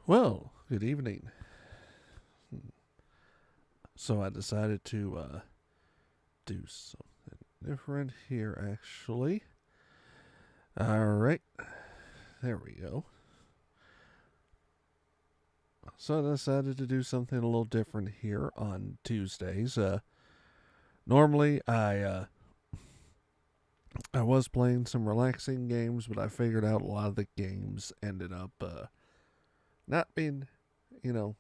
Well, good evening. So I decided to do something different here, actually. All right, there we go. So I decided to do something a little different here on Tuesdays. Normally, I was playing some relaxing games, but I figured out a lot of the games ended up not being,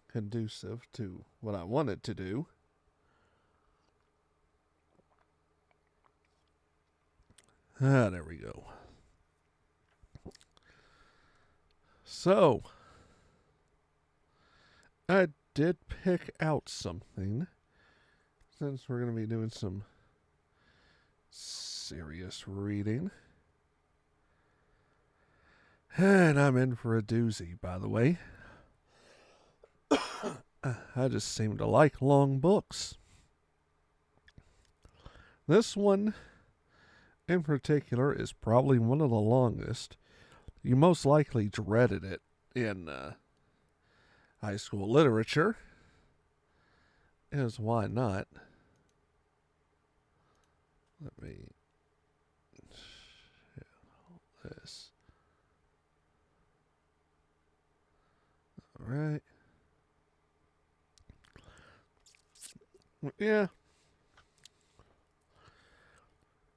conducive to what I wanted to do. There we go. So, I did pick out something since we're going to be doing some serious reading. And I'm in for a doozy, by the way. I just seem to like long books. This one in particular is probably one of the longest. You most likely dreaded it in high school literature. Is why not? Let me share this. All right. Yeah.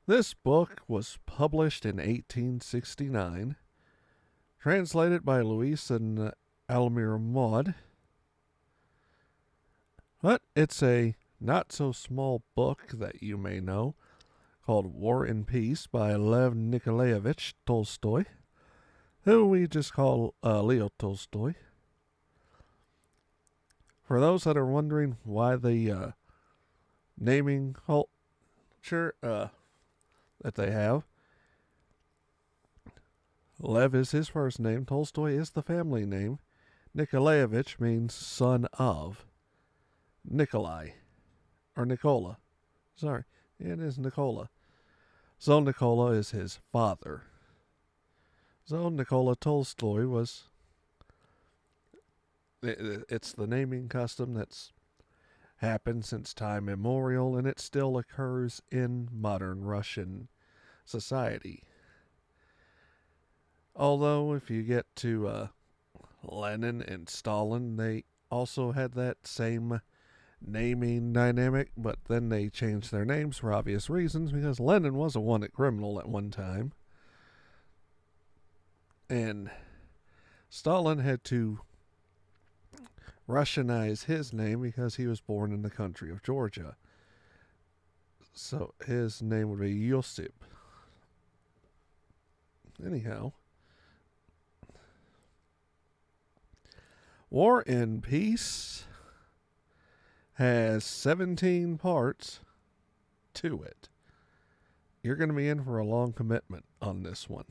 This book was published in 1869, translated by Louise and Almir Maud. But it's a not so small book that you may know called War and Peace by Lev Nikolaevich Tolstoy, who we just call Leo Tolstoy. For those that are wondering why the naming culture that they have, Lev is his first name, Tolstoy is the family name, Nikolaevich means son of Nikolai, or Nikola. Sorry, it is Nikola. So Nikola is his father. So Nikola Tolstoy was. It's the naming custom that's happened since time immemorial, and it still occurs in modern Russian society. Although, if you get to Lenin and Stalin, they also had that same naming dynamic, but then they changed their names for obvious reasons because Lenin was a wanted criminal at one time. And Stalin had to Russianize his name because he was born in the country of Georgia. So his name would be Yosip. Anyhow, War and Peace has 17 parts to it. You're going to be in for a long commitment on this one.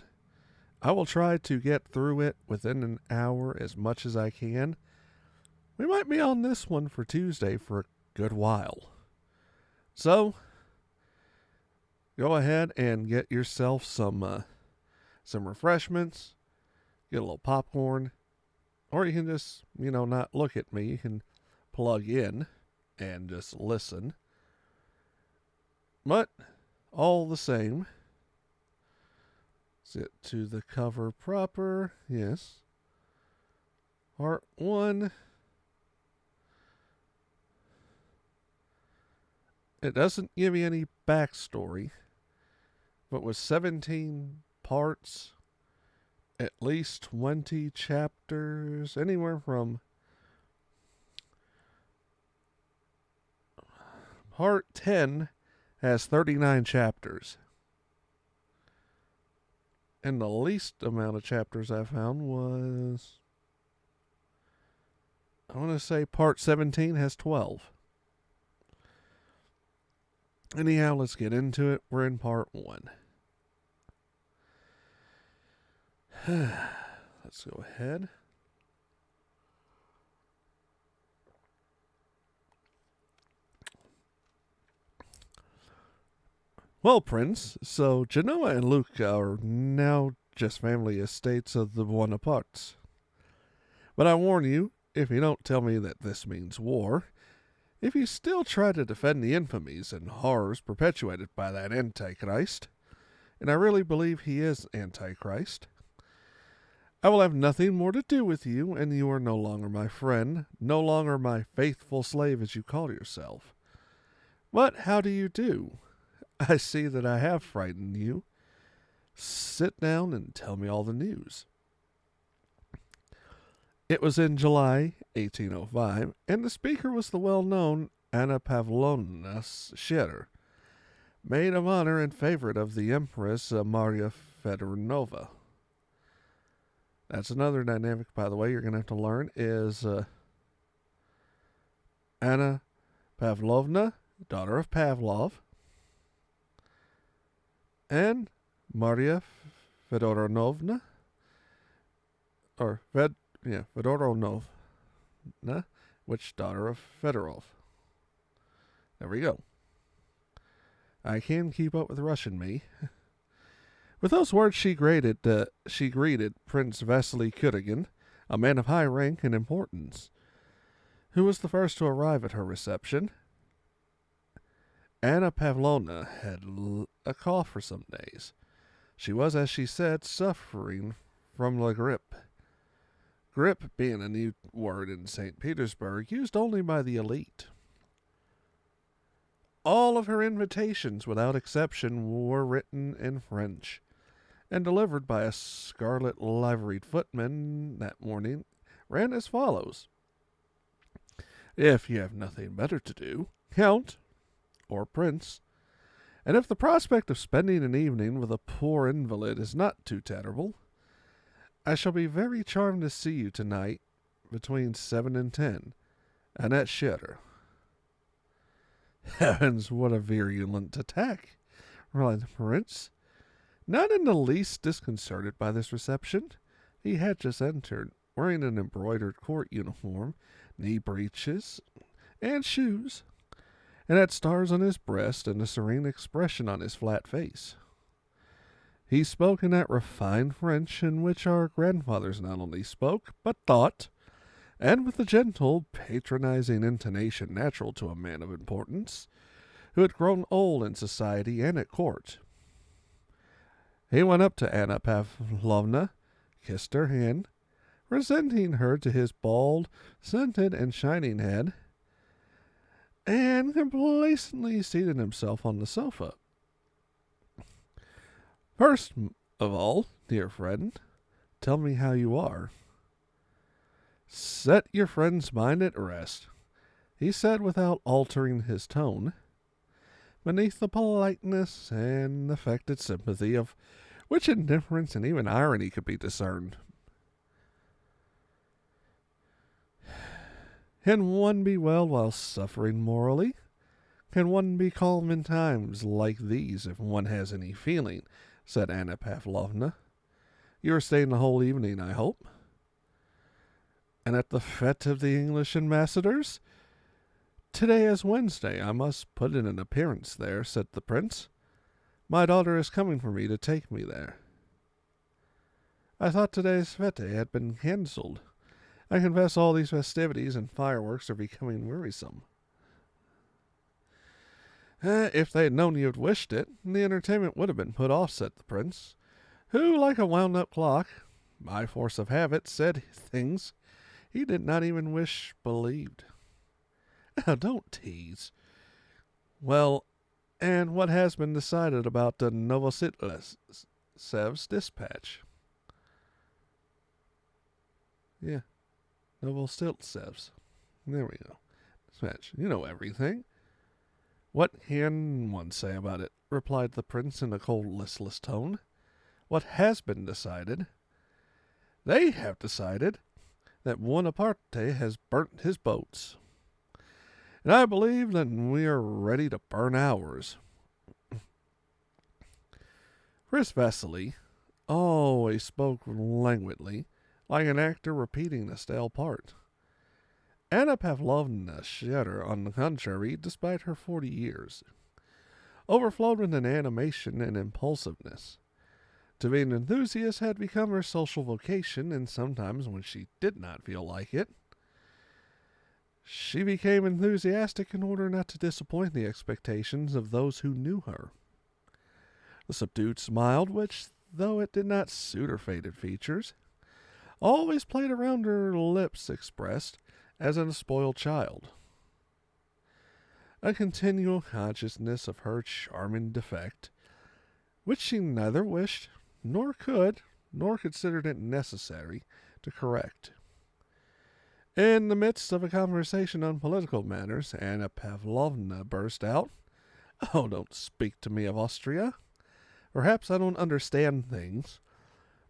I will try to get through it within an hour as much as I can. We might be on this one for Tuesday for a good while. So, go ahead and get yourself some refreshments, get a little popcorn, or you can just, not look at me. You can plug in and just listen. But, all the same, let's get to the cover proper. Yes. Part 1. It doesn't give you any backstory, but with 17 parts, at least 20 chapters, anywhere from part 10 has 39 chapters. And the least amount of chapters I found was, I want to say part 17 has 12. Anyhow, let's get into it. We're in part 1. Let's go ahead. Well, Prince, so Genoa and Lucca are now just family estates of the Bonapartes. But I warn you, if you don't tell me that this means war, if you still try to defend the infamies and horrors perpetuated by that Antichrist, and I really believe he is Antichrist, I will have nothing more to do with you, and you are no longer my friend, no longer my faithful slave as you call yourself. But how do you do? I see that I have frightened you. Sit down and tell me all the news. It was in July 1805, and the speaker was the well-known Anna Pavlovna Scherer, maid of honor and favorite of the Empress Maria Fedorovna. That's another dynamic, by the way, you're going to have to learn is Anna Pavlovna, daughter of Pavlov, and Maria Fedorovna, Fedorovna, which daughter of Fedorov. There we go. I can keep up with Russian, me. With those words, she greeted Prince Vasily Kuragin, a man of high rank and importance, who was the first to arrive at her reception. Anna Pavlovna had a cough for some days. She was, as she said, suffering from la grippe. Grippe being a new word in St. Petersburg, used only by the elite. All of her invitations, without exception, were written in French, and delivered by a scarlet liveried footman that morning, ran as follows. If you have nothing better to do, Count, or Prince, and if the prospect of spending an evening with a poor invalid is not too terrible, I shall be very charmed to see you tonight between 7 and 10, and at Scherer. Heavens, what a virulent attack, replied the Prince, not in the least disconcerted by this reception. He had just entered, wearing an embroidered court uniform, knee breeches, and shoes, and had stars on his breast and a serene expression on his flat face. He spoke in that refined French in which our grandfathers not only spoke, but thought, and with the gentle, patronizing intonation natural to a man of importance, who had grown old in society and at court. He went up to Anna Pavlovna, kissed her hand, presenting her to his bald, scented, and shining head, and complacently seated himself on the sofa. First of all, dear friend, tell me how you are. Set your friend's mind at rest, he said without altering his tone, beneath the politeness and affected sympathy of which indifference and even irony could be discerned. Can one be well while suffering morally? Can one be calm in times like these if one has any feeling? Said Anna Pavlovna. You are staying the whole evening, I hope? And at the fete of the English ambassadors? Today is Wednesday. I must put in an appearance there, said the prince. My daughter is coming for me to take me there. I thought today's fete had been cancelled. I confess all these festivities and fireworks are becoming wearisome. If they had known you had wished it, the entertainment would have been put off, said the prince, who, like a wound-up clock, by force of habit, said things he did not even wish believed. Now, don't tease. Well, and what has been decided about the Novoselsev's dispatch? Yeah, Novoselsev's. There we go. Dispatch. You know everything. What can one say about it? Replied the prince in a cold, listless tone. What has been decided? They have decided that Bonaparte has burnt his boats. And I believe that we are ready to burn ours. Prince Vasily always spoke languidly, like an actor repeating a stale part. Anna Pavlovna Scherer, on the contrary, despite her 40 years, overflowed with an animation and impulsiveness. To be an enthusiast had become her social vocation, and sometimes when she did not feel like it, she became enthusiastic in order not to disappoint the expectations of those who knew her. The subdued smile, which, though it did not suit her faded features, always played around her lips, expressed as in a spoiled child. A continual consciousness of her charming defect, which she neither wished, nor could, nor considered it necessary to correct. In the midst of a conversation on political matters, Anna Pavlovna burst out, "Oh, don't speak to me of Austria. Perhaps I don't understand things,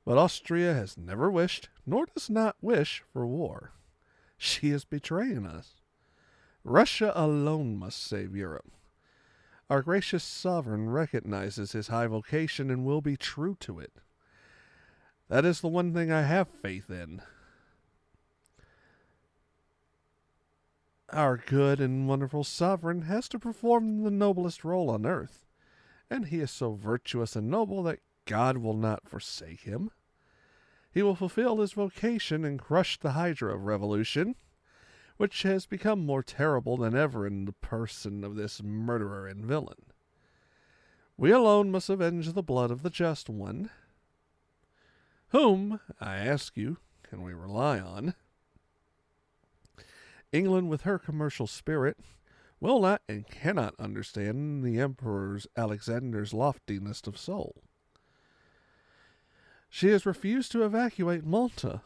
but Austria has never wished, nor does not wish, for war. She is betraying us. Russia alone must save Europe. Our gracious sovereign recognizes his high vocation and will be true to it. That is the one thing I have faith in. Our good and wonderful sovereign has to perform the noblest role on earth, and he is so virtuous and noble that God will not forsake him. He will fulfill his vocation and crush the hydra of revolution, which has become more terrible than ever in the person of this murderer and villain. We alone must avenge the blood of the just one. Whom, I ask you, can we rely on? England, with her commercial spirit, will not and cannot understand the Emperor Alexander's loftiness of soul. She has refused to evacuate Malta.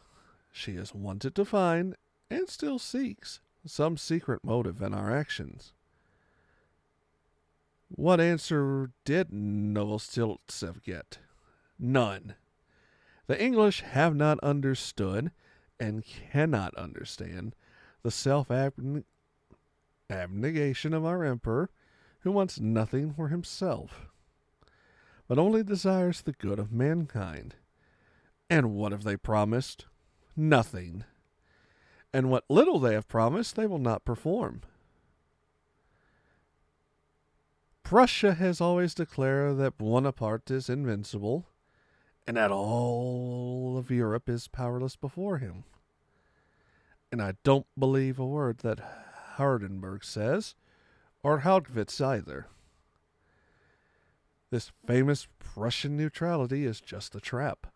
She has wanted to find, and still seeks, some secret motive in our actions. What answer did Novostiltsev get? None. The English have not understood, and cannot understand, the self-abnegation of our emperor, who wants nothing for himself, but only desires the good of mankind. And what have they promised? Nothing. And what little they have promised, they will not perform. Prussia has always declared that Bonaparte is invincible, and that all of Europe is powerless before him. And I don't believe a word that Hardenberg says, or Haugwitz either. This famous Prussian neutrality is just a trap.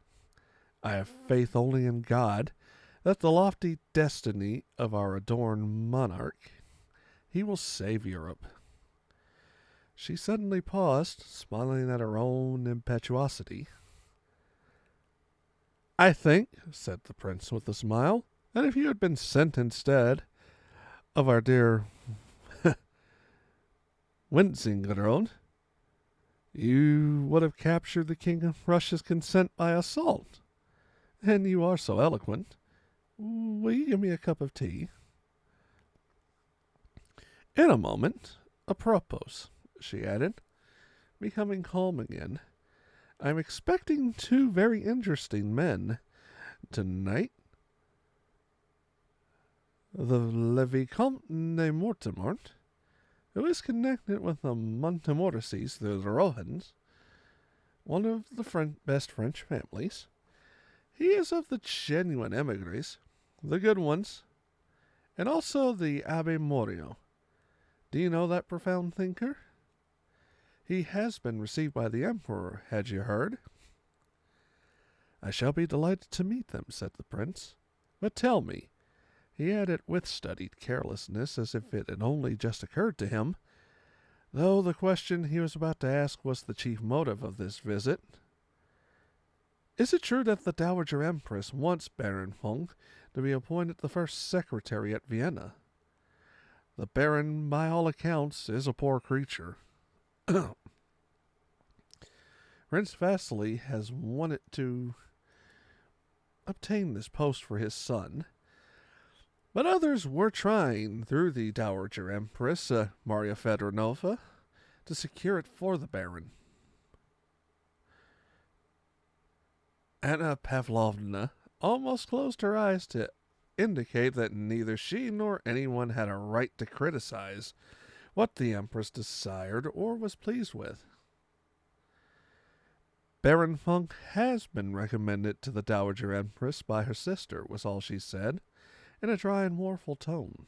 I have faith only in God, that the lofty destiny of our adorned monarch, he will save Europe. She suddenly paused, smiling at her own impetuosity. I think, said the prince with a smile, that if you had been sent instead of our dear Wintzingerode, you would have captured the king of Russia's consent by assault. And you are so eloquent. Will you give me a cup of tea? In a moment. Apropos, she added, becoming calm again, I am expecting two very interesting men tonight. The Vicomte de Mortemart, who is connected with the Montmorencies, the Rohans, one of the best French families. He is of the genuine emigres, the good ones, and also the Abbe Morio. Do you know that profound thinker? He has been received by the Emperor, had you heard? I shall be delighted to meet them, said the prince. But tell me, he added with studied carelessness, as if it had only just occurred to him, though the question he was about to ask was the chief motive of this visit. Is it true that the Dowager Empress wants Baron Funk to be appointed the first secretary at Vienna? The Baron, by all accounts, is a poor creature. Prince Vasily has wanted to obtain this post for his son, but others were trying, through the Dowager Empress, Maria Fedorovna, to secure it for the Baron. Anna Pavlovna almost closed her eyes to indicate that neither she nor anyone had a right to criticize what the Empress desired or was pleased with. Baron Funk has been recommended to the Dowager Empress by her sister, was all she said, in a dry and mournful tone.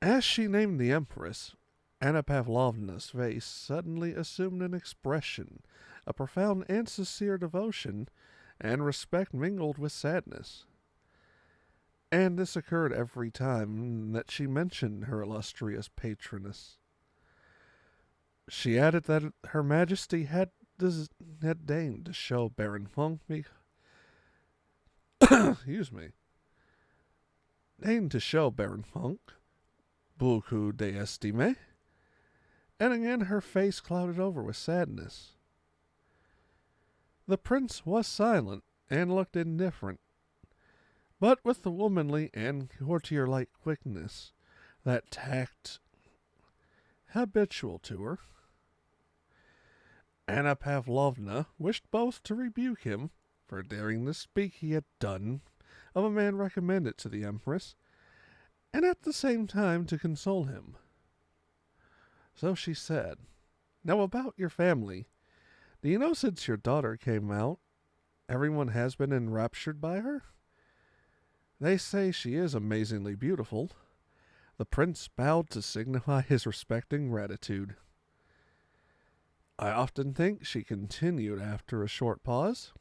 As she named the Empress, Anna Pavlovna's face suddenly assumed an expression of profound and sincere devotion and respect mingled with sadness. And this occurred every time that she mentioned her illustrious patroness. She added that Her Majesty had deigned to show Baron Funk excuse me, deigned to show Baron Funk beaucoup d'estime, and again her face clouded over with sadness. The prince was silent and looked indifferent, but with the womanly and courtier-like quickness that tact habitual to her. Anna Pavlovna wished both to rebuke him for daring to speak he had done of a man recommended to the Empress, and at the same time to console him. So she said, "Now about your family. Do you know since your daughter came out, everyone has been enraptured by her? They say she is amazingly beautiful." The prince bowed to signify his respecting gratitude. "I often think," she continued after a short pause,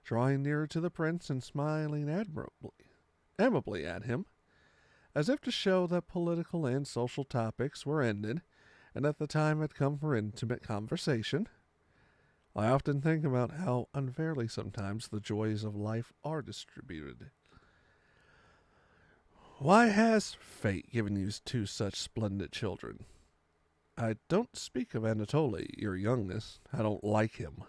drawing nearer to the prince and smiling amably at him, as if to show that political and social topics were ended and that the time had come for intimate conversation, "I often think about how unfairly sometimes the joys of life are distributed. Why has fate given you two such splendid children? I don't speak of Anatoly, your youngest. I don't like him,"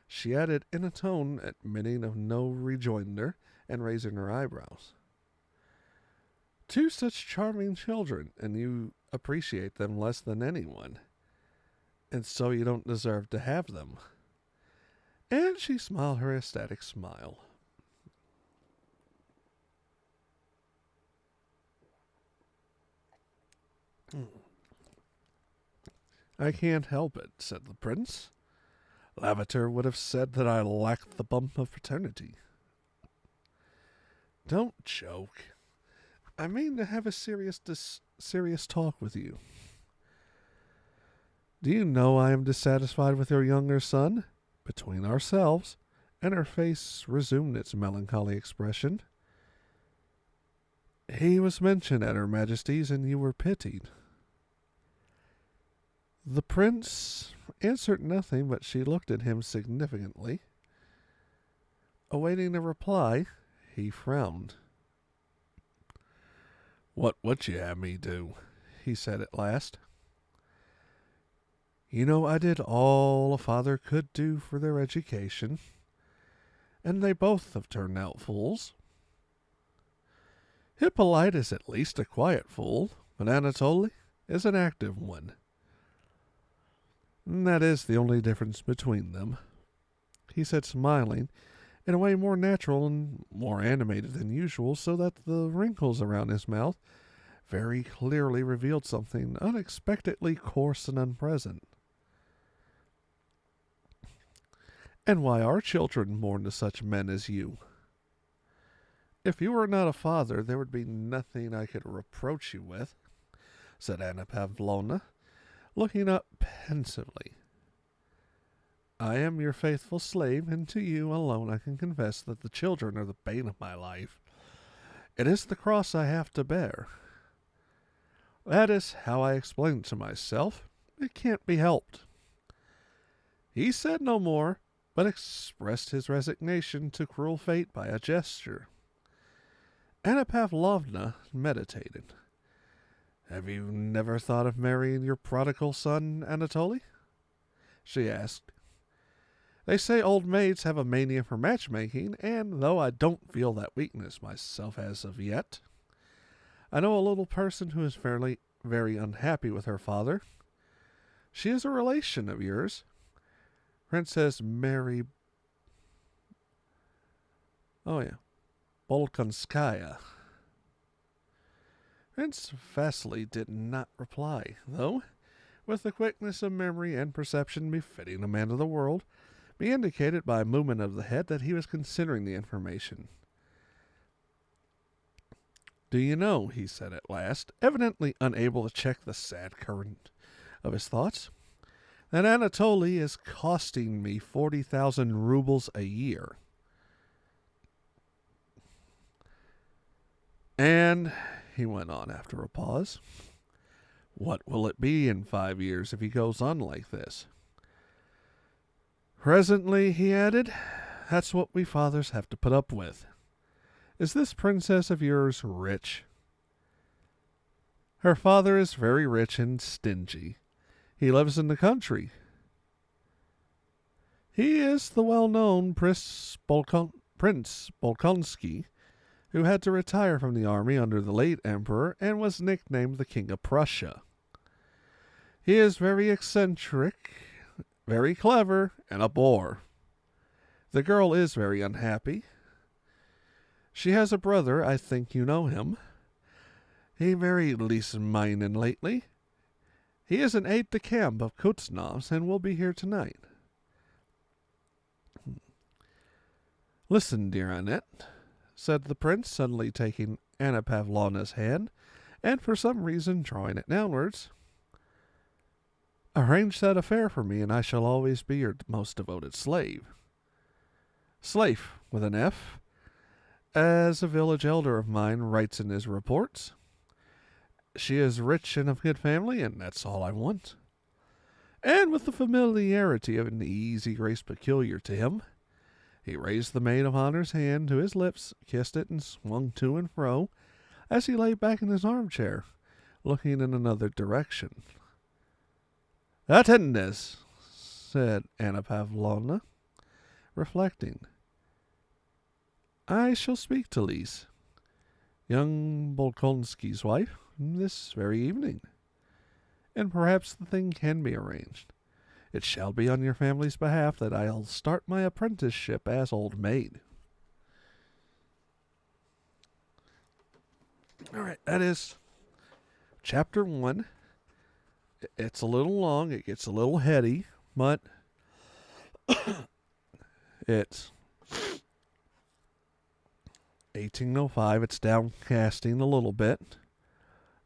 she added in a tone admitting of no rejoinder and raising her eyebrows. "Two such charming children, and you appreciate them less than anyone, and so you don't deserve to have them." And she smiled her ecstatic smile. "I can't help it," said the prince. "Lavater would have said that I lacked the bump of paternity." "Don't joke. I mean to have a serious talk with you. Do you know I am dissatisfied with your younger son? Between ourselves," and her face resumed its melancholy expression, "he was mentioned at Her Majesty's, and you were pitied." The prince answered nothing, but she looked at him significantly. Awaiting a reply, he frowned. "What would you have me do?" he said at last. "You know I did all a father could do for their education, and they both have turned out fools. Hippolyte is at least a quiet fool, but Anatoly is an active one. And that is the only difference between them," he said, smiling in a way more natural and more animated than usual, so that the wrinkles around his mouth very clearly revealed something unexpectedly coarse and unpleasant. "And why are children born to such men as you? If you were not a father, there would be nothing I could reproach you with," said Anna Pavlovna, looking up pensively. "I am your faithful slave, and to you alone I can confess that the children are the bane of my life. It is the cross I have to bear. That is how I explain it to myself. It can't be helped." He said no more, but expressed his resignation to cruel fate by a gesture. Anna Pavlovna meditated. "Have you never thought of marrying your prodigal son, Anatoly?" she asked. "They say old maids have a mania for matchmaking, and though I don't feel that weakness myself as of yet, I know a little person who is very unhappy with her father. She is a relation of yours, Princess Mary Bolkonskaya." Prince Vasily did not reply, though, with the quickness of memory and perception befitting a man of the world, be indicated by a movement of the head that he was considering the information. "Do you know," he said at last, evidently unable to check the sad current of his thoughts, "that Anatoly is costing me 40,000 rubles a year. And," he went on after a pause, "what will it be in 5 years if he goes on like this? Presently," he added, "that's what we fathers have to put up with. Is this princess of yours rich?" "Her father is very rich and stingy. He lives in the country. He is the well-known Prince Bolkonsky, who had to retire from the army under the late emperor and was nicknamed the King of Prussia. He is very eccentric, very clever, and a bore. The girl is very unhappy. She has a brother, I think you know him. He very least minen lately. He is an aide-de-camp of Kutznov's and will be here tonight. Listen, dear Annette," said the prince, suddenly taking Anna Pavlovna's hand, and for some reason drawing it downwards. "Arrange that affair for me, and I shall always be your most devoted slave. Slave, with an F, as a village elder of mine writes in his reports. She is rich and of good family, and that's all I want." And with the familiarity of an easy grace peculiar to him, he raised the maid of honor's hand to his lips, kissed it, and swung to and fro as he lay back in his armchair, looking in another direction. "Attendez," said Anna Pavlovna, reflecting. "I shall speak to Lise, young Bolkonsky's wife, this very evening, and perhaps the thing can be arranged. It shall be on your family's behalf that I'll start my apprenticeship as old maid." All right, that is chapter 1. It's a little long. It gets a little heady, but it's 1805. It's downcasting a little bit.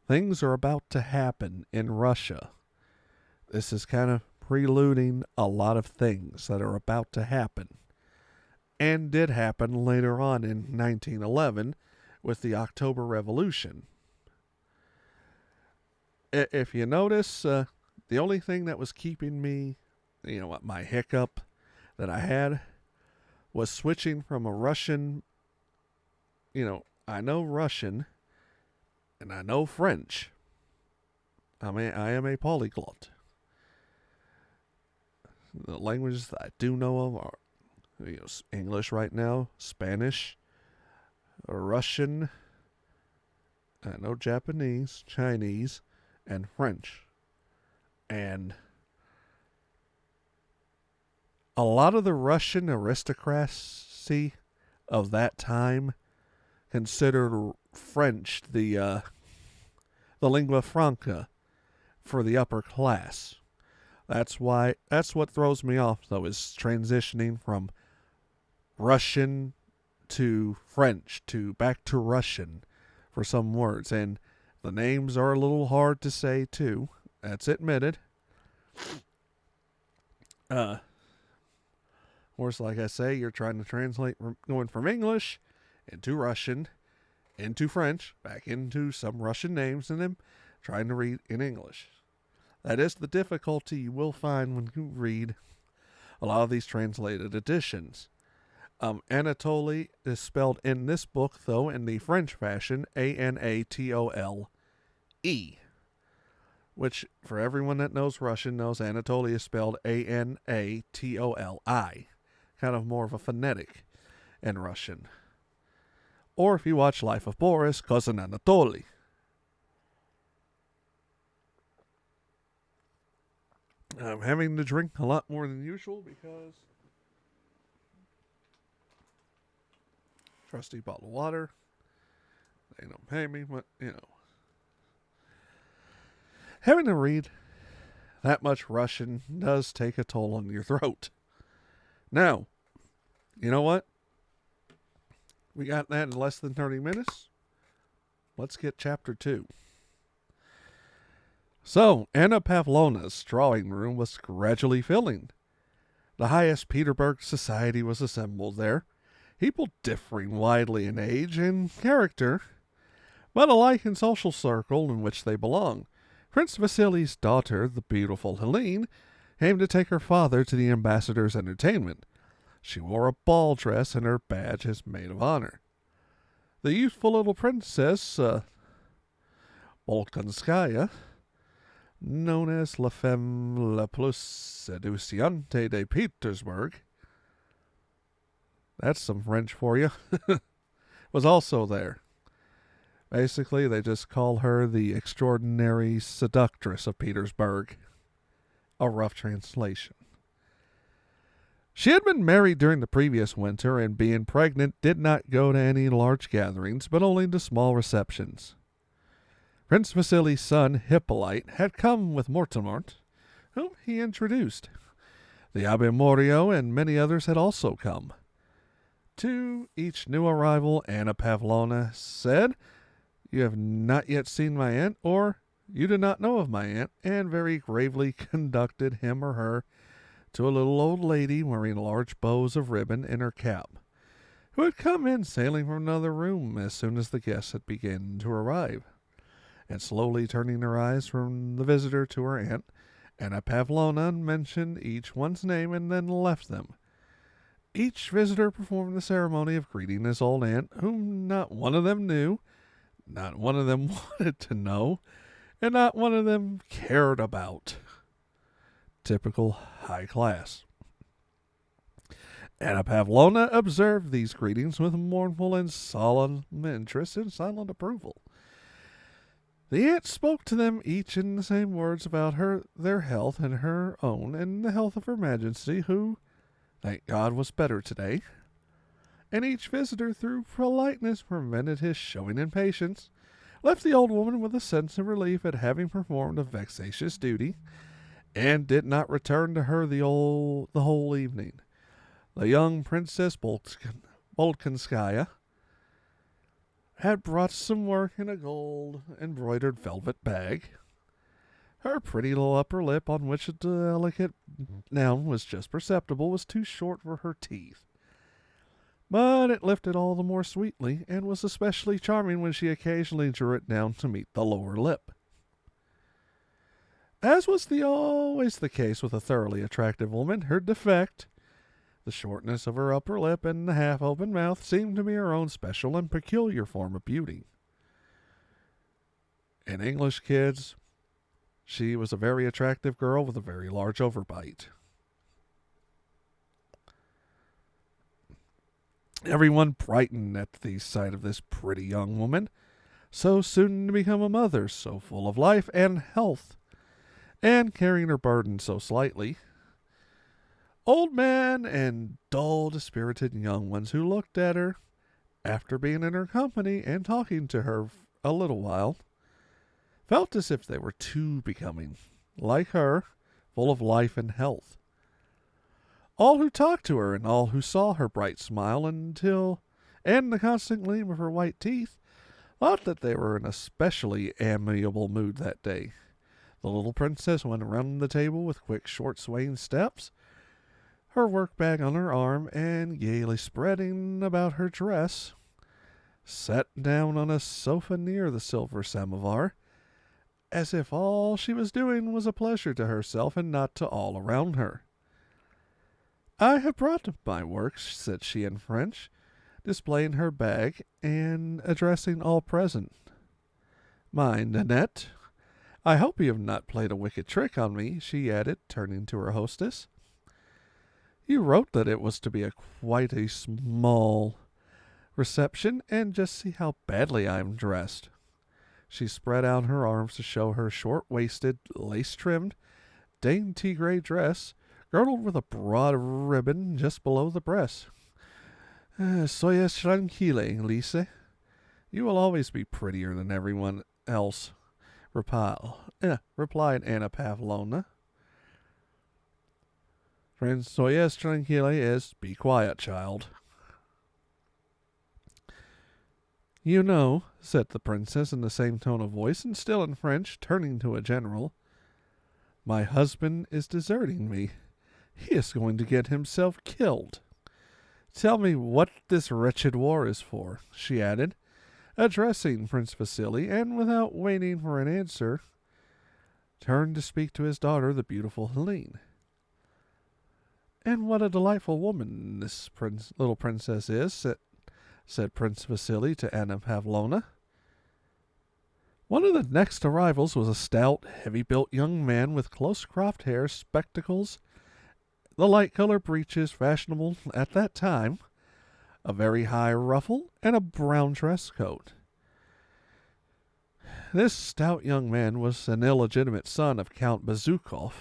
Things are about to happen in Russia. This is kind of preluding a lot of things that are about to happen, and did happen later on in 1911 with the October Revolution. If you notice, the only thing that was keeping me, my hiccup that I had was switching from a Russian, I know Russian and I know French. I am a polyglot. The languages that I do know of are English right now, Spanish, Russian, I know Japanese, Chinese, and French. And a lot of the Russian aristocracy of that time considered French the lingua franca for the upper class. That's what throws me off, though, is transitioning from Russian to French to back to Russian for some words. And the names are a little hard to say, too. That's admitted. Of course, like I say, you're trying to translate going from English into Russian, into French, back into some Russian names, and then trying to read in English. That is the difficulty you will find when you read a lot of these translated editions. Anatoly is spelled in this book, though, in the French fashion, Anatole, which, for everyone that knows Russian, knows Anatoly is spelled Anatoli, kind of more of a phonetic in Russian. Or if you watch Life of Boris, Cousin Anatoly. I'm having to drink a lot more than usual because trusty bottle of water. They don't pay me, but, having to read That much Russian does take a toll on your throat. Now, you know what? We got that in less than 30 minutes. Let's get chapter 2. So, Anna Pavlovna's drawing room was gradually filling. The highest Petersburg society was assembled there, people differing widely in age and character, but alike in social circle in which they belong. Prince Vasily's daughter, the beautiful Helene, came to take her father to the ambassador's entertainment. She wore a ball dress, and her badge as maid of honor. The youthful little princess, Bolkonskaya, known as La Femme la plus séduisante de Petersburg, that's some French for you, was also there. Basically, they just call her the extraordinary seductress of Petersburg. A rough translation. She had been married during the previous winter, and being pregnant did not go to any large gatherings, but only to small receptions. Prince Vasily's son, Hippolyte, had come with Mortemart, whom he introduced. The Abbé Morio and many others had also come. To each new arrival, Anna Pavlovna said, "You have not yet seen my aunt, or you do not know of my aunt," and very gravely conducted him or her to a little old lady wearing large bows of ribbon in her cap, who had come in sailing from another room as soon as the guests had begun to arrive. And slowly turning her eyes from the visitor to her aunt, Anna Pavlovna mentioned each one's name and then left them. Each visitor performed the ceremony of greeting his old aunt, whom not one of them knew, not one of them wanted to know, and not one of them cared about. Typical high class. Anna Pavlovna observed these greetings with mournful and solemn interest and silent approval. The aunt spoke to them each in the same words about their health and her own, and the health of her majesty, who, thank God, was better today. And each visitor, through politeness, prevented his showing impatience, left the old woman with a sense of relief at having performed a vexatious duty, and did not return to her the whole evening. The young Princess Bolkonskaya had brought some work in a gold embroidered velvet bag. Her pretty little upper lip, on which a delicate noun was just perceptible, was too short for her teeth. But it lifted all the more sweetly, and was especially charming when she occasionally drew it down to meet the lower lip. As was always the case with a thoroughly attractive woman, her defect, the shortness of her upper lip and the half-open mouth, seemed to be her own special and peculiar form of beauty. In English kids, she was a very attractive girl with a very large overbite. Everyone brightened at the sight of this pretty young woman, so soon to become a mother, so full of life and health, and carrying her burden so slightly. Old men and dull, dispirited young ones who looked at her, after being in her company and talking to her a little while, felt as if they were too becoming, like her, full of life and health. All who talked to her and all who saw her bright smile and the constant gleam of her white teeth thought that they were in a specially amiable mood that day. The little princess went around the table with quick, short, swaying steps, her work bag on her arm, and gaily spreading about her dress, sat down on a sofa near the silver samovar, as if all she was doing was a pleasure to herself and not to all around her. "I have brought my work," said she in French, displaying her bag and addressing all present. "Mind, Annette, I hope you have not played a wicked trick on me," she added, turning to her hostess. "You wrote that it was to be quite a small reception, and just see how badly I am dressed." She spread out her arms to show her short-waisted, lace-trimmed, dainty gray dress, girdled with a broad ribbon just below the breast. "Soyez tranquille, Lise. You will always be prettier than everyone else," replied Anna Pavlovna. Soyez tranquille, be quiet, child. You know, said the princess in the same tone of voice, and still in French, turning to a general, my husband is deserting me. He is going to get himself killed. Tell me what this wretched war is for, she added, addressing Prince Vasily, and without waiting for an answer, turned to speak to his daughter, the beautiful Helene. And what a delightful woman this little princess is, said Prince Vasily to Anna Pavlovna. One of the next arrivals was a stout, heavy-built young man with close-cropped hair, spectacles, the light-colored breeches fashionable at that time, a very high ruffle, and a brown dress coat. This stout young man was an illegitimate son of Count Bezukov,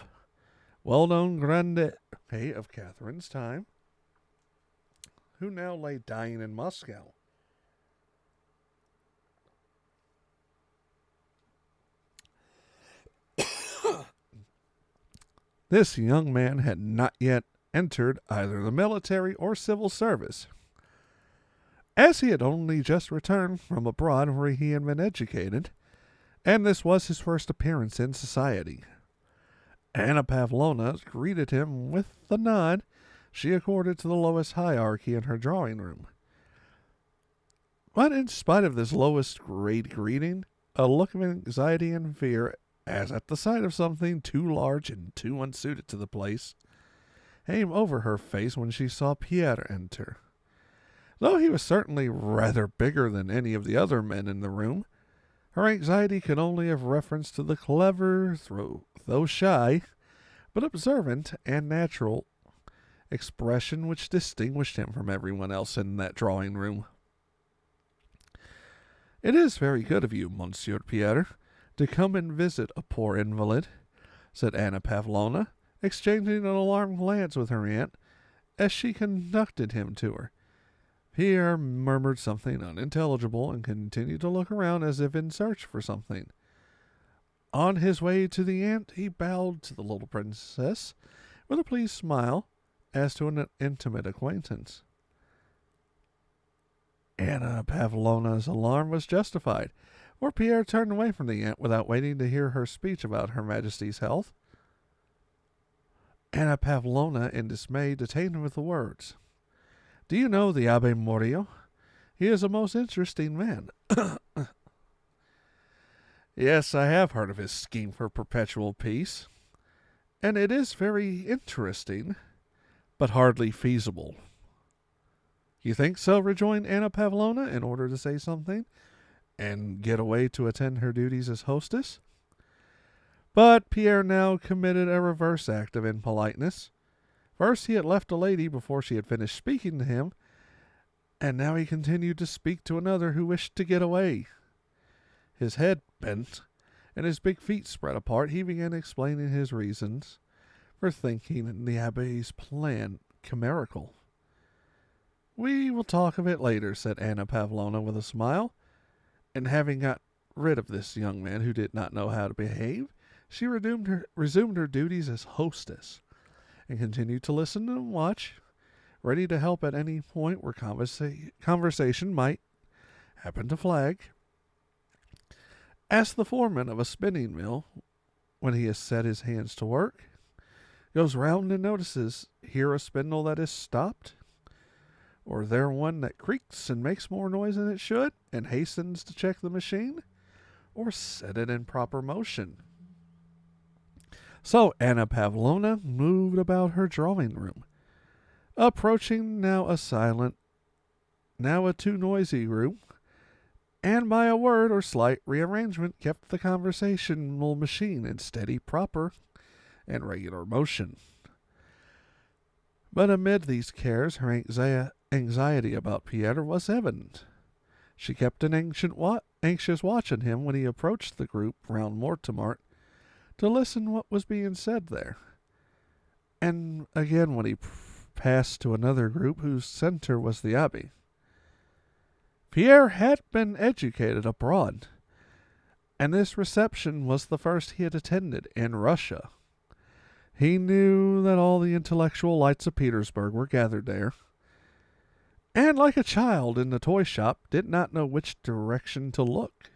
well-known grande of Catherine's time, who now lay dying in Moscow. This young man had not yet entered either the military or civil service, as he had only just returned from abroad where he had been educated, and this was his first appearance in society. Anna Pavlovna greeted him with the nod she accorded to the lowest hierarchy in her drawing room. But in spite of this lowest grade greeting, a look of anxiety and fear, as at the sight of something too large and too unsuited to the place, came over her face when she saw Pierre enter. Though he was certainly rather bigger than any of the other men in the room, her anxiety could only have reference to the clever, though shy, but observant and natural expression which distinguished him from everyone else in that drawing room. It is very good of you, Monsieur Pierre, to come and visit a poor invalid, said Anna Pavlovna, exchanging an alarmed glance with her aunt as she conducted him to her. Pierre murmured something unintelligible and continued to look around as if in search for something. On his way to the aunt, he bowed to the little princess with a pleased smile as to an intimate acquaintance. Anna Pavlovna's alarm was justified, for Pierre turned away from the aunt without waiting to hear her speech about Her Majesty's health. Anna Pavlovna, in dismay, detained him with the words, "Do you know the Abbé Morio? He is a most interesting man." "Yes, I have heard of his scheme for perpetual peace, and it is very interesting, but hardly feasible." "You think so?" rejoined Anna Pavlovna, in order to say something, and get away to attend her duties as hostess. But Pierre now committed a reverse act of impoliteness. First he had left a lady before she had finished speaking to him, and now he continued to speak to another who wished to get away. His head bent, and his big feet spread apart, he began explaining his reasons for thinking the Abbe's plan chimerical. "We will talk of it later," said Anna Pavlovna with a smile, and having got rid of this young man who did not know how to behave, she resumed her duties as hostess, and continued to listen and watch, ready to help at any point where conversation might happen to flag. As the foreman of a spinning mill, when he has set his hands to work, goes round and notices here a spindle that is stopped, or there one that creaks and makes more noise than it should, and hastens to check the machine, or set it in proper motion. So Anna Pavlovna moved about her drawing room, approaching now a silent, now a too noisy room, and by a word or slight rearrangement kept the conversational machine in steady, proper, and regular motion. But amid these cares, her anxiety about Pierre was evident. She kept an anxious watch on him when he approached the group round Mortemart to listen what was being said there, and again when he passed to another group whose center was the abbey. Pierre had been educated abroad, and this reception was the first he had attended in Russia. He knew that all the intellectual lights of Petersburg were gathered there, and like a child in the toy shop, did not know which direction to look.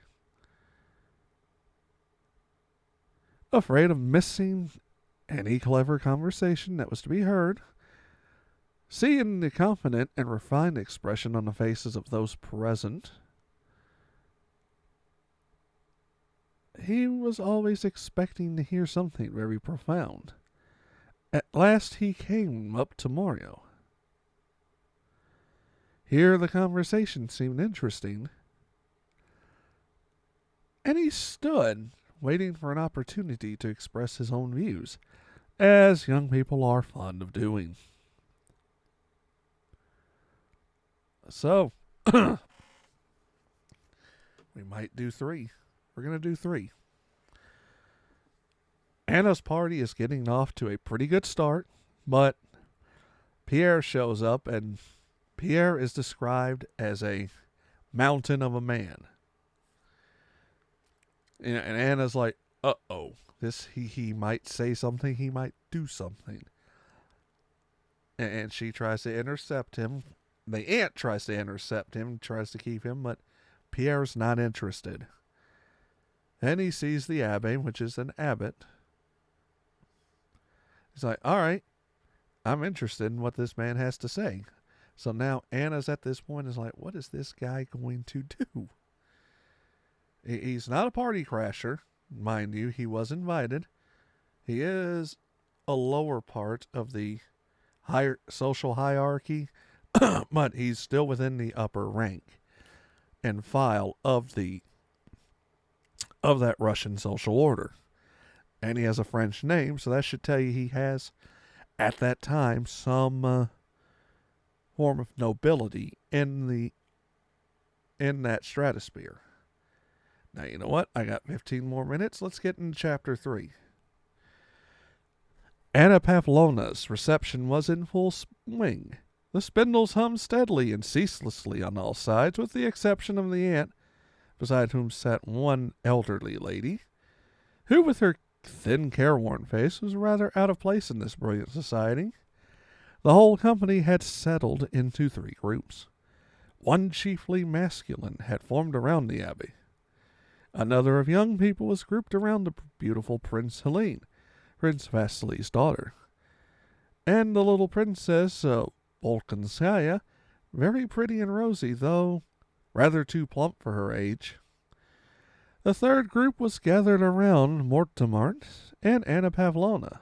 Afraid of missing any clever conversation that was to be heard, seeing the confident and refined expression on the faces of those present, he was always expecting to hear something very profound. At last he came up to Mario. Here the conversation seemed interesting, and he stood, waiting for an opportunity to express his own views, as young people are fond of doing. So, we might do 3. We're going to do 3. Anna's party is getting off to a pretty good start, but Pierre shows up, and Pierre is described as a mountain of a man. And Anna's like, uh-oh, he might say something, he might do something. And she tries to intercept him. The aunt tries to intercept him, tries to keep him, but Pierre's not interested. Then he sees the abbé, which is an abbot. He's like, all right, I'm interested in what this man has to say. So now Anna's at this point is like, what is this guy going to do? He's not a party crasher, mind you. He was invited. He is a lower part of the higher social hierarchy, but he's still within the upper rank and file of that Russian social order. And he has a French name, so that should tell you he has, at that time, some form of nobility in that stratosphere. Now, you know what? I got 15 more minutes. Let's get into Chapter 3. Anna Pavlovna's reception was in full swing. The spindles hummed steadily and ceaselessly on all sides, with the exception of the aunt, beside whom sat one elderly lady, who, with her thin, careworn face, was rather out of place in this brilliant society. The whole company had settled into 3 groups. One chiefly masculine had formed around the abbé. Another of young people was grouped around the beautiful Prince Helene, Prince Vasily's daughter, and the little princess Volkanskaya, very pretty and rosy, though rather too plump for her age. The third group was gathered around Mortemart and Anna Pavlovna.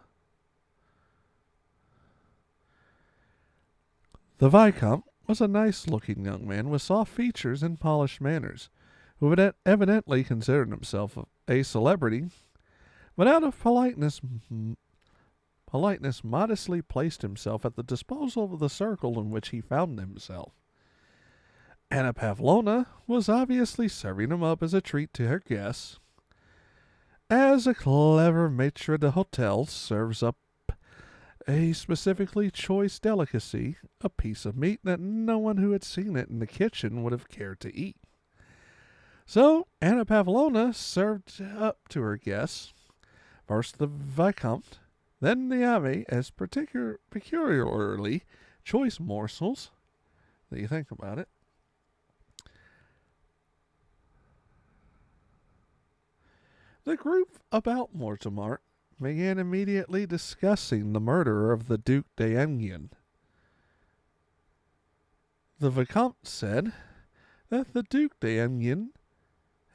The Viscount was a nice-looking young man with soft features and polished manners, who had evidently considered himself a celebrity, but out of politeness modestly placed himself at the disposal of the circle in which he found himself. Anna Pavlovna was obviously serving him up as a treat to her guests, as a clever maitre d'hotel serves up a specifically choice delicacy, a piece of meat that no one who had seen it in the kitchen would have cared to eat. So Anna Pavlovna served up to her guests, first the Viscount, then the abbé, as peculiarly choice morsels. That you think about it. The group about Mortemart began immediately discussing the murder of the Duc d'Enghien. The Vicomte said that the Duc d'Enghien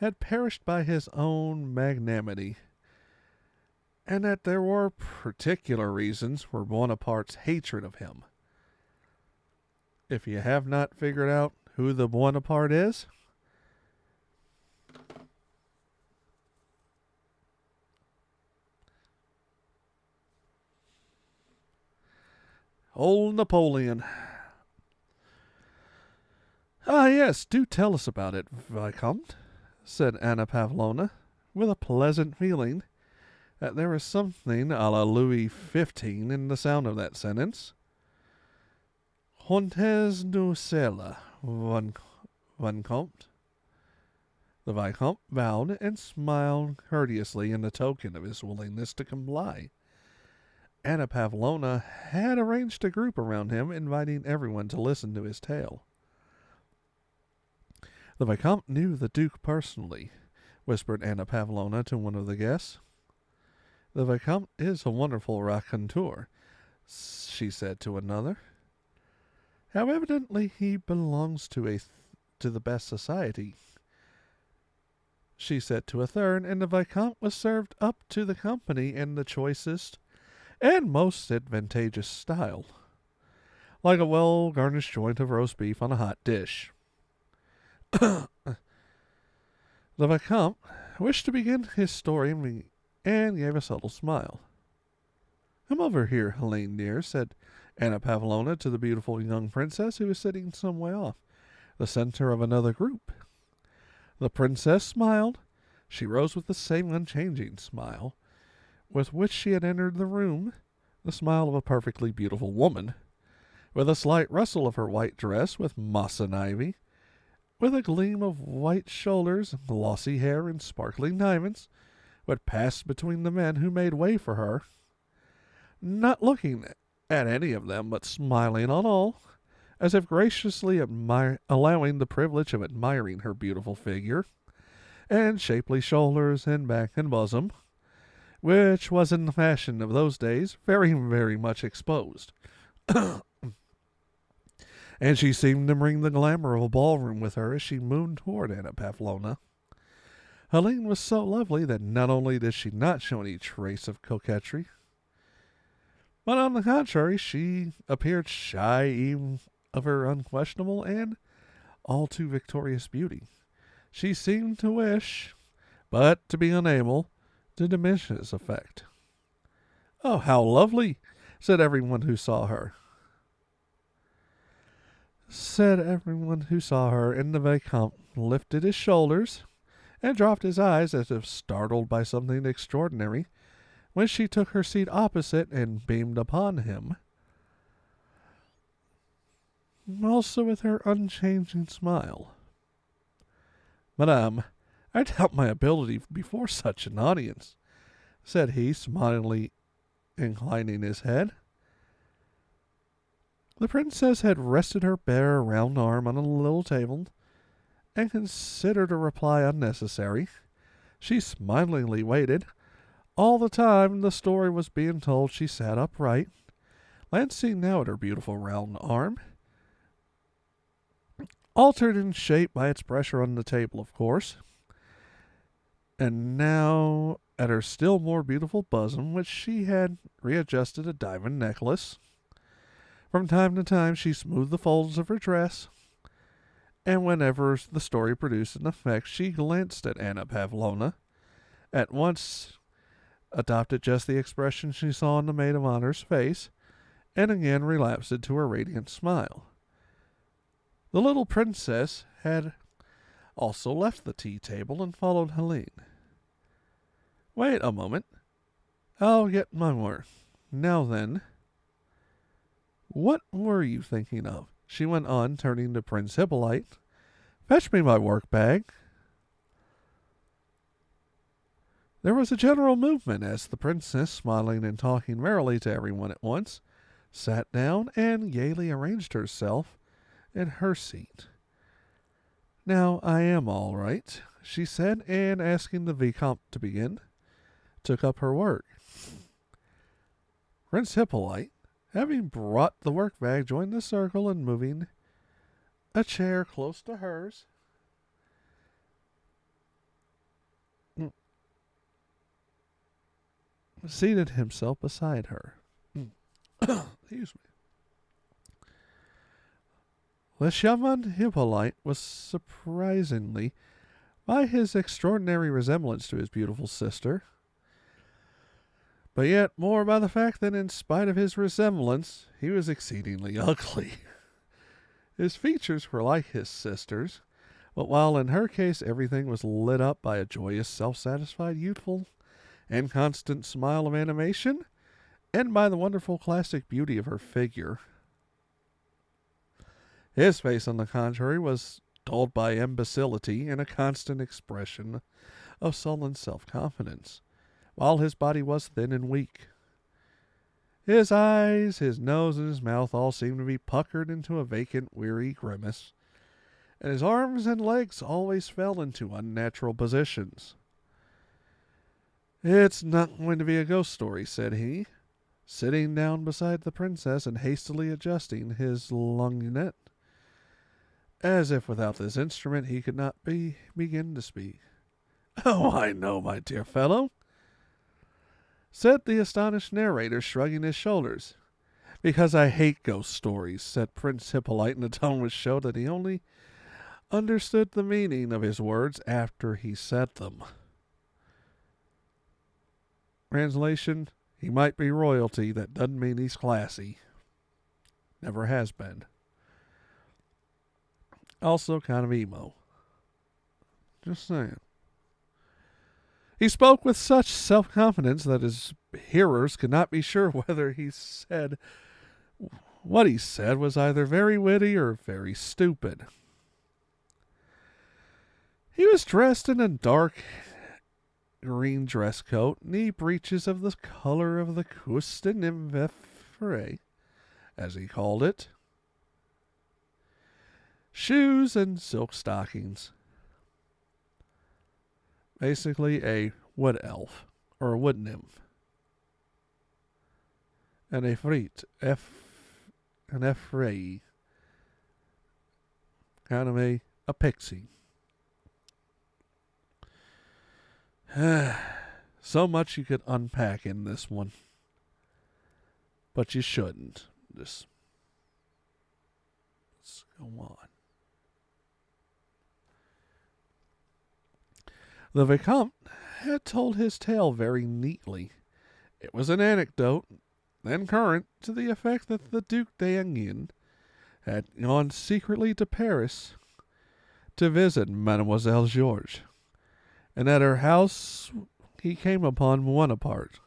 had perished by his own magnanimity, and that there were particular reasons for Bonaparte's hatred of him. If you have not figured out who the Bonaparte is, old Napoleon. Ah, yes, do tell us about it, Vicomte, said Anna Pavlovna, with a pleasant feeling that there was something a la Louis XV in the sound of that sentence. Hontes nous cela, Vicomte. The Vicomte bowed and smiled courteously in the token of his willingness to comply. Anna Pavlovna had arranged a group around him, inviting everyone to listen to his tale. The Vicomte knew the Duke personally, whispered Anna Pavlovna to one of the guests. The Vicomte is a wonderful raconteur, she said to another. How evidently he belongs to the best society, she said to a third, and the Vicomte was served up to the company in the choicest and most advantageous style, like a well-garnished joint of roast beef on a hot dish. The Vicomte wished to begin his story and gave a subtle smile. Come over here, Helene dear, said Anna Pavlovna to the beautiful young princess who was sitting some way off, the center of another group. The princess smiled. She rose with the same unchanging smile with which she had entered the room, the smile of a perfectly beautiful woman, with a slight rustle of her white dress with moss and ivy, with a gleam of white shoulders, glossy hair, and sparkling diamonds, what passed between the men who made way for her, not looking at any of them, but smiling on all, as if graciously allowing the privilege of admiring her beautiful figure, and shapely shoulders, and back and bosom, which was in the fashion of those days, very, very much exposed. And she seemed to bring the glamour of a ballroom with her as she moved toward Anna Pavlovna. Helene was so lovely that not only did she not show any trace of coquetry, but on the contrary, she appeared shy even of her unquestionable and all too victorious beauty. She seemed to wish, but to be unable, to diminish its effect. Oh, how lovely, said everyone who saw her. And the Vicomte lifted his shoulders and dropped his eyes as if startled by something extraordinary, when she took her seat opposite and beamed upon him, also with her unchanging smile. Madame, I doubt my ability before such an audience, said he, smilingly inclining his head. The princess had rested her bare round arm on a little table, and considered a reply unnecessary. She smilingly waited. All the time the story was being told, she sat upright, glancing now at her beautiful round arm, altered in shape by its pressure on the table, of course, and now at her still more beautiful bosom, which she had readjusted a diamond necklace. From time to time she smoothed the folds of her dress, and whenever the story produced an effect, she glanced at Anna Pavlovna, at once adopted just the expression she saw on the maid of honor's face, and again relapsed into her radiant smile. The little princess had also left the tea table and followed Helene. Wait a moment. I'll get my work. Now then, what were you thinking of? She went on, turning to Prince Hippolyte. Fetch me my work bag. There was a general movement as the princess, smiling and talking merrily to everyone at once, sat down and gaily arranged herself in her seat. Now I am all right, she said, and asking the Vicomte to begin, took up her work. Prince Hippolyte, having brought the work bag, joined the circle and moving a chair close to hers, seated himself beside her. Excuse me. The shaman Hippolyte was surprisingly, by his extraordinary resemblance to his beautiful sister, but yet more by the fact that in spite of his resemblance, he was exceedingly ugly. His features were like his sister's, but while in her case everything was lit up by a joyous, self-satisfied, youthful, and constant smile of animation, and by the wonderful classic beauty of her figure, his face, on the contrary, was dulled by imbecility and a constant expression of sullen self-confidence, while his body was thin and weak. His eyes, his nose, and his mouth all seemed to be puckered into a vacant, weary grimace, and his arms and legs always fell into unnatural positions. "It's not going to be a ghost story," said he, sitting down beside the princess and hastily adjusting his lorgnette, as if without this instrument he could not begin to speak. "Oh, I know, my dear fellow," said the astonished narrator, shrugging his shoulders. "Because I hate ghost stories," said Prince Hippolyte in a tone which showed that he only understood the meaning of his words after he said them. Translation: he might be royalty, that doesn't mean he's classy. Never has been. Also kind of emo. Just saying. He spoke with such self-confidence that his hearers could not be sure whether what he said was either very witty or very stupid. He was dressed in a dark green dress coat, knee breeches of the color of the cuisse de nymphe, as he called it, shoes, and silk stockings. Basically a wood elf, or a wood nymph. And a efreet, an effray, kind of a pixie. So much you could unpack in this one. But you shouldn't. Just let's go on. The Vicomte had told his tale very neatly. It was an anecdote, then current, to the effect that the Duc d'Enghien had gone secretly to Paris to visit Mademoiselle Georges, and at her house he came upon Bonaparte,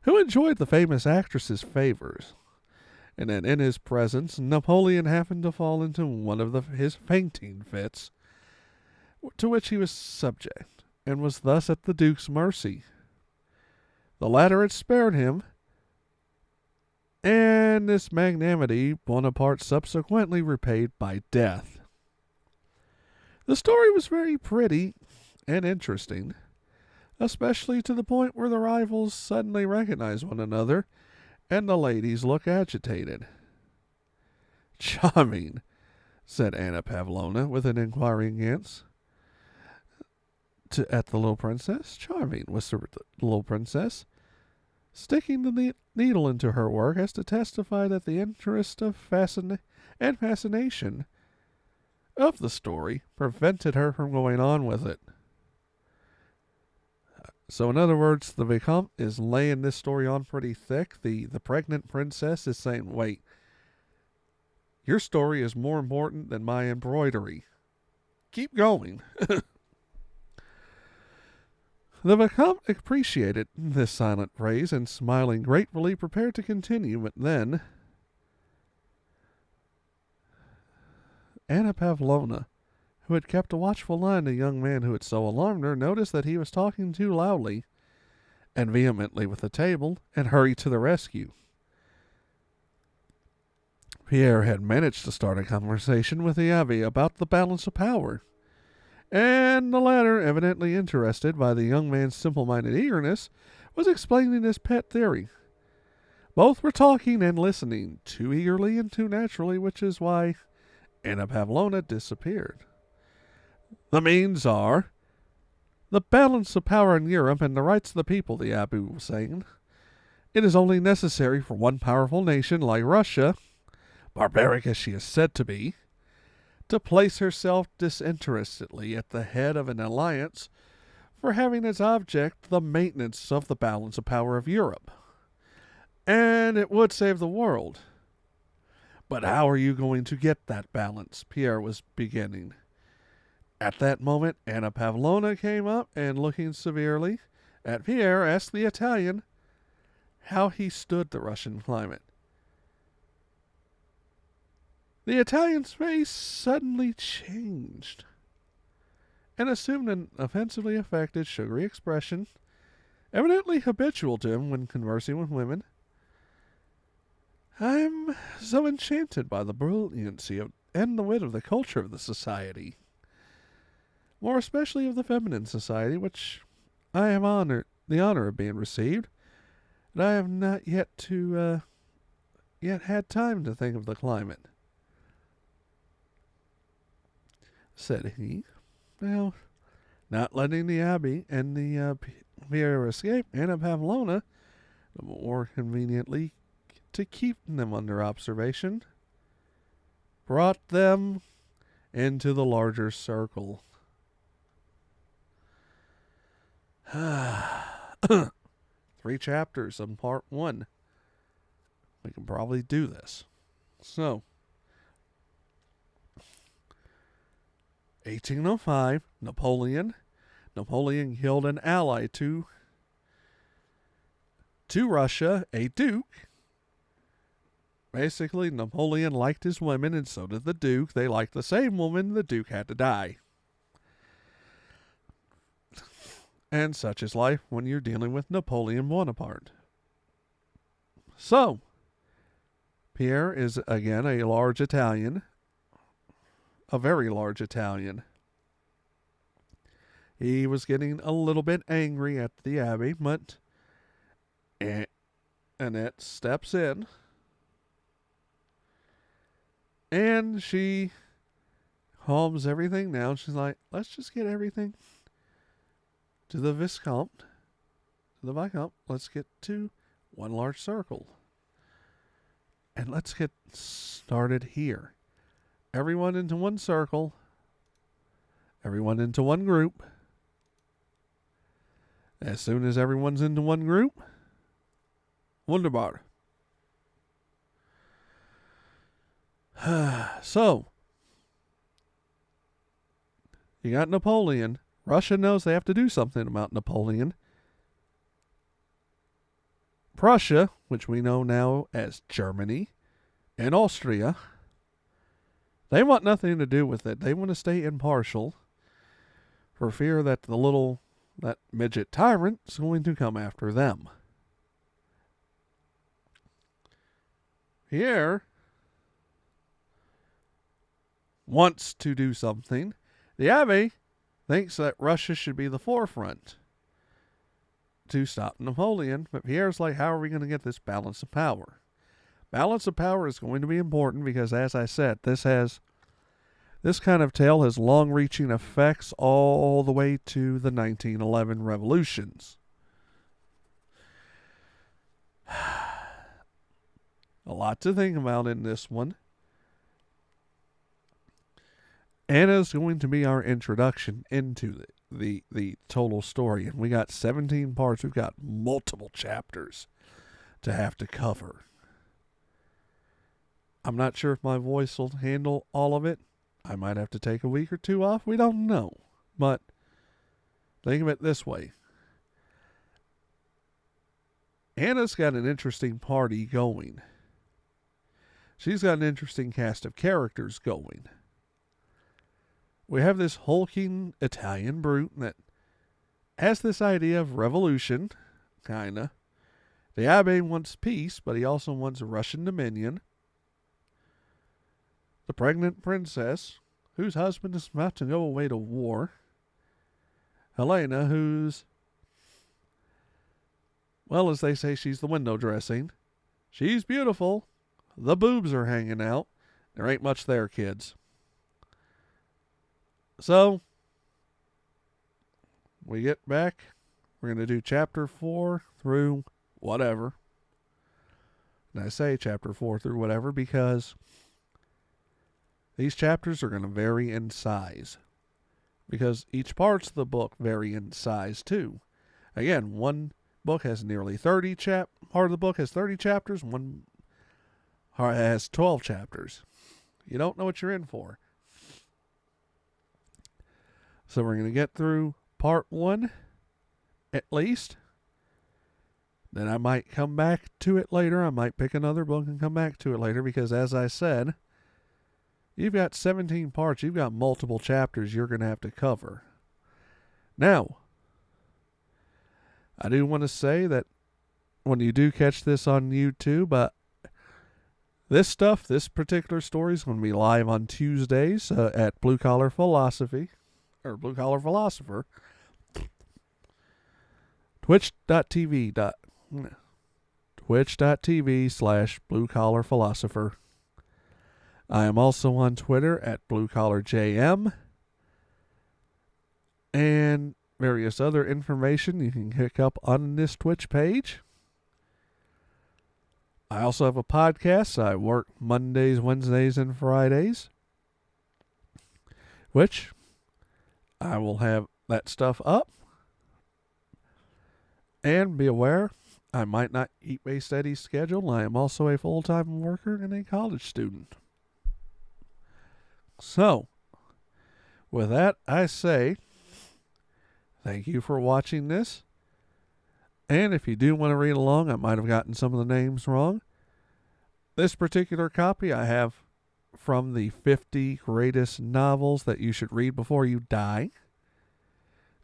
who enjoyed the famous actress's favors, and that in his presence Napoleon happened to fall into one of his fainting fits, to which he was subject, and was thus at the Duke's mercy. The latter had spared him, and this magnanimity Bonaparte subsequently repaid by death. The story was very pretty and interesting, especially to the point where the rivals suddenly recognize one another, and the ladies look agitated. "Charming," said Anna Pavlovna, with an inquiring glance at the little princess. "Charming," whispered the little princess, sticking the needle into her work as to testify that the interest of fascination of the story prevented her from going on with it. So, in other words, the Vicomte is laying this story on pretty thick. The pregnant princess is saying, "Wait, your story is more important than my embroidery. Keep going." The Vicomte appreciated this silent praise, and smiling gratefully prepared to continue, but then Anna Pavlovna, who had kept a watchful eye on the young man who had so alarmed her, noticed that he was talking too loudly and vehemently with the table, and hurried to the rescue. Pierre had managed to start a conversation with the Abbé about the balance of power, and the latter, evidently interested by the young man's simple-minded eagerness, was explaining his pet theory. Both were talking and listening, too eagerly and too naturally, which is why Anna Pavlovna disappeared. "The means are the balance of power in Europe and the rights of the people," the Abbé was saying. "It is only necessary for one powerful nation like Russia, barbaric as she is said to be, to place herself disinterestedly at the head of an alliance for having as object the maintenance of the balance of power of Europe. And it would save the world. But how are you going to get that balance?" Pierre was beginning. At that moment, Anna Pavlovna came up, and looking severely at Pierre, asked the Italian how he stood the Russian climate. The Italian's face suddenly changed, and assumed an offensively affected, sugary expression, evidently habitual to him when conversing with women. I'm so enchanted by the brilliancy and the wit of the culture of the society, more especially of the feminine society, which I have the honor of being received, and I have not yet had time to think of the climate, said he. Now, not letting the abbey and the Pierre escape, Anna Pavlovna, the more conveniently to keep them under observation, brought them into the larger circle. 3 chapters on part 1. We can probably do this. So, 1805, Napoleon killed an ally to Russia, a duke. Basically, Napoleon liked his women, and so did the duke. They liked the same woman. The duke had to die. And such is life when you're dealing with Napoleon Bonaparte. So, Pierre is again a large Italian. A very large Italian. He was getting a little bit angry at the abbey, but Annette steps in, and she calms everything down. She's like, let's just get everything to the Viscount, let's get to one large circle. And let's get started here. Everyone into one circle. Everyone into one group. As soon as everyone's into one group, wunderbar. So, you got Napoleon. Russia knows they have to do something about Napoleon. Prussia, which we know now as Germany, and Austria, they want nothing to do with it. They want to stay impartial for fear that that midget tyrant is going to come after them. Pierre wants to do something. The Abbey thinks that Russia should be the forefront to stop Napoleon, but Pierre's like, how are we going to get this balance of power? Balance of power is going to be important because, as I said, this kind of tale has long-reaching effects all the way to the 1911 revolutions. A lot to think about in this one. Anna's going to be our introduction into the total story, and we got 17 parts. We've got multiple chapters to have to cover. I'm not sure if my voice will handle all of it. I might have to take a week or 2 off. We don't know. But think of it this way. Anna's got an interesting party going. She's got an interesting cast of characters going. We have this hulking Italian brute that has this idea of revolution, kinda. The Abbé wants peace, but he also wants Russian dominion. The pregnant princess, whose husband is about to go away to war. Helena, who's, well, as they say, she's the window dressing. She's beautiful. The boobs are hanging out. There ain't much there, kids. So, we get back. We're going to do chapter 4 through whatever. And I say chapter 4 through whatever because these chapters are going to vary in size. Because each parts of the book vary in size too. Again, one book has nearly 30 part of the book has 30 chapters, one has 12 chapters. You don't know what you're in for. So we're going to get through part 1 at least. Then I might come back to it later. I might pick another book and come back to it later because, as I said, you've got 17 parts. You've got multiple chapters you're going to have to cover. Now, I do want to say that when you do catch this on YouTube, This particular story is going to be live on Tuesdays at Blue Collar Philosophy, or Blue Collar Philosopher. Twitch.tv/Blue Collar Philosopher. I am also on Twitter at Blue Collar JM. And various other information you can pick up on this Twitch page. I also have a podcast. I work Mondays, Wednesdays, and Fridays, which I will have that stuff up. And be aware, I might not keep a steady schedule. I am also a full-time worker and a college student. So, with that, I say thank you for watching this. And if you do want to read along, I might have gotten some of the names wrong. This particular copy I have from the 50 greatest novels that you should read before you die.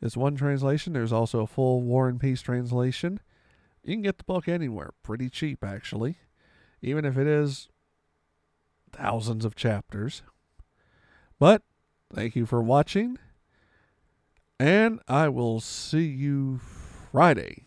It's one translation. There's also a full War and Peace translation. You can get the book anywhere. Pretty cheap, actually. Even if it is thousands of chapters. But, thank you for watching. And I will see you Friday.